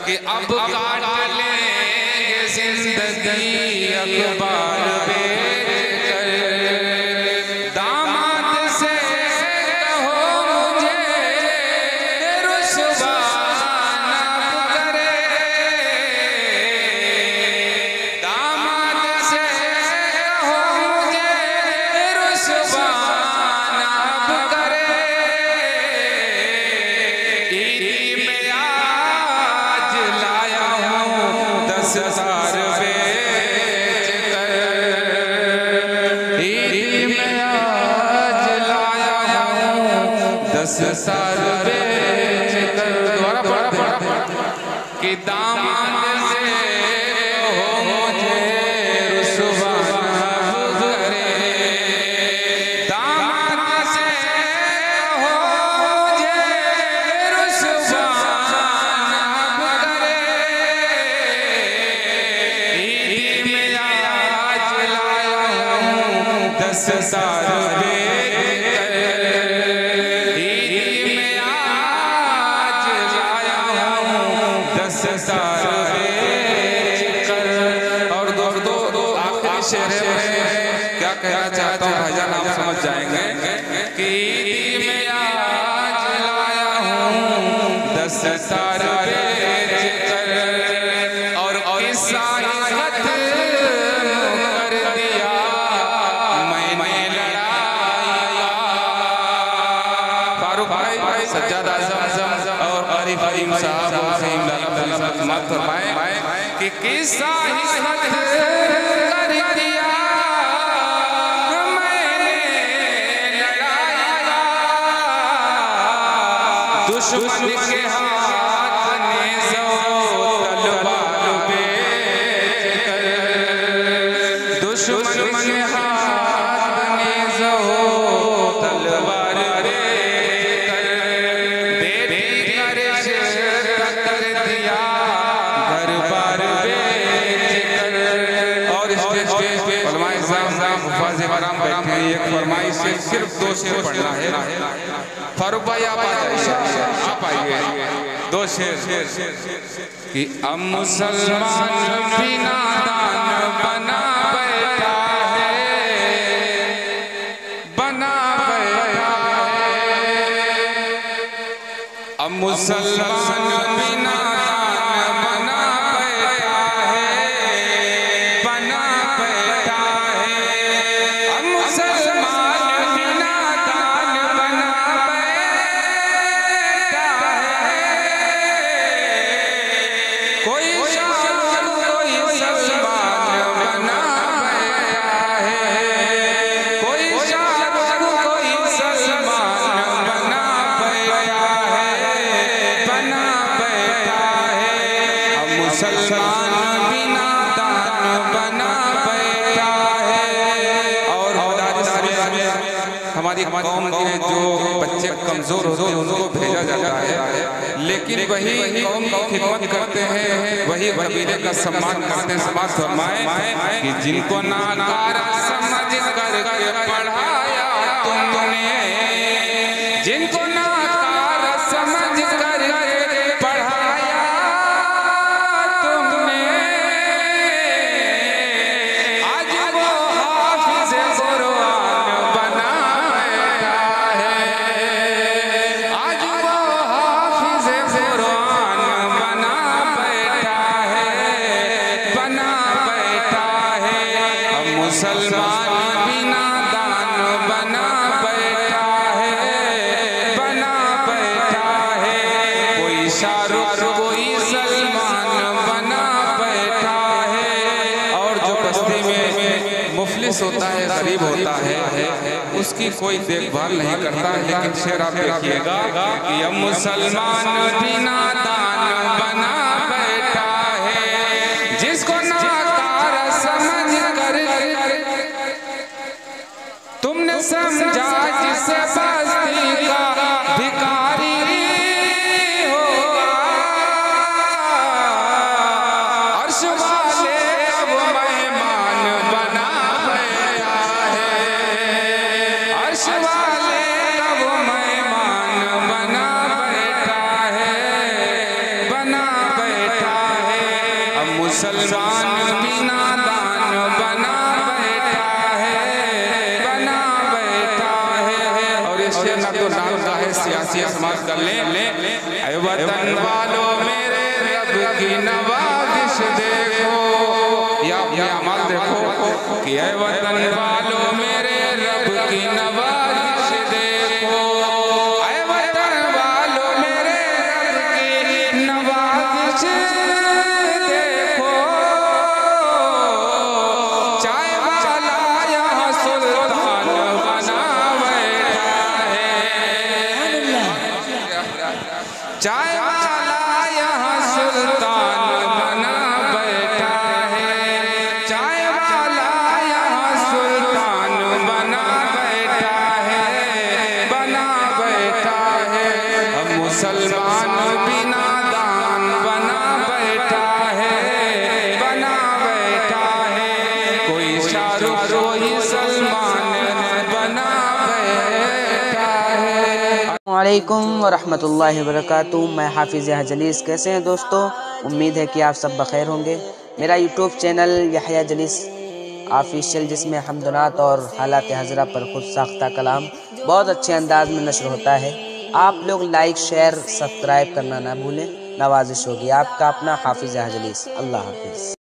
कि अब काट लेंगे जिंदगी अखबार बेच कर। दामाद से कहो मुझे रुसवा ना करे, दामाद से कहो मुझे रुसवा ना करे। ईदी में आज लाया हूँ 10,000 बेच कर, ईदी में आज लाया हूँ 10,000 बेच कर। दोबारा पढ़ा कि दामाद से हो मुझे रुसवा ना करे, दामाद से हो मुझे रुसवा ना करे। ईदी में आज लाया हूँ 10,000 बेच कर, ईदी में आज लाया हूँ 10,000 बेच कर। और दो आखिरी शेर में क्या कहना चाहता हूँ भाईजान, आप समझ जाएंगे कि ईदी में आज लाया हूँ 10,000 बेच कर। और किस्सा खत्म कर दिया मैंने लड़ाई का। फारूक भाई, सज्जाद आज़म और आरिफ अलीम साहब और फ़हीम लाला फरमात फरमाए कि किस्सा खत्म कर दिया मैंने लड़ाई का। दुश्मन के हाथ नेज़ो तलवार बेच कर, दुश्मन के हाथ नेज़ो तलवार बेच कर। बेटी कर कर दिया घर बार बेच कर। और स्टेज पे फरमाए मुफाज़ कराम बैठे हैं, एक फरमाइश से सिर्फ 2 शेर पढ़ना है। फारूक भाई आप आ जाइए, आप आइए। 2 शेर कि अब मुसलमान बिना दान बना बैठा है, बना बैठा है। अब मुसलमान बिना दान बना बैठा है, बना बैठा है। अब मुसलमान बिना दान बना बैठा है। कोई शाह कोई सलमान बना बैठा है, कोई शाह कोई सलमान बना बैठा है, बना बैठा है। अब मुसलमान बिना दान बना बैठा है। और मदारिस में हमारी कौम के जो बच्चे कमजोर होते हैं उनको भेजा जाता है, लेकिन वही कौम की खिदमत करते हैं, वही कबीले का सम्मान करते हैं। समाज फरमाए कि जिनको नाकारा समझ कर पढ़ाया तुमने, जिनको नाकारा समझ कर पढ़ाया तुमने, आज वो हाफिज़ कुरान बना बैठा है, आज वो हाफिज़ कुरान बना बैठा है, बना बैठा है। अब मुसलमान बिना दान शाहरुख कोई सलमान बना बैठा है। और जो बस्ती में मुफलिस होता है, गरीब होता है, उसकी कोई देखभाल नहीं करता। लेकिन शेर आप देखिएगा कि अब मुसलमान भी नादान बना बैठा है। जिसको नाकार समझ कर तुमने समझा जिसे बस्ती का भिखारी होगा, अर्श वाले अब मेहमान बना बैठा है। अर्श वाले अब मेहमान बना बैठा है, बना बैठा है। अब मुसलमान भी नादान बना बैठा है, बना बैठा है। और इस शेर ना तो नाम का है, सियासी समाज कर ले। ऐ वतन वालों मेरे रब की नवाजिश देखो, या अमल देखो कि ऐ वतन वालों मेरे रब की नवाजिश देखो। ऐ वतन वालों मेरे रब की नवाजिश देखो। चाय वाला यहाँ सुल्तान बना बैठा है। चाय वाला यहाँ सुल्तान बना बैठा है। चाय वाला यहाँ सुल्तान बना बैठा है, बना बैठा है। अब मुसलमान भी नादान बना बैठा है, बना बैठा है। कोई शाहरुख कोई सलमान बना बैठा है। वालेकुम वरहमतुल्लाहि वबरकातुहू। मैं हाफिज़ यहया जलीस। कैसे हैं दोस्तों? उम्मीद है कि आप सब बखैर होंगे। मेरा यूट्यूब चैनल यहया जलीस ऑफिशियल, जिसमें हम्दुनात और हालात हज़रा पर खुद साख्ता कलाम बहुत अच्छे अंदाज में नशर होता है। आप लोग लाइक, शेयर, सब्सक्राइब करना ना भूलें। नवाजिश होगी। आपका अपना हाफिज़ यहया जलीस। अल्लाह हाफिज़।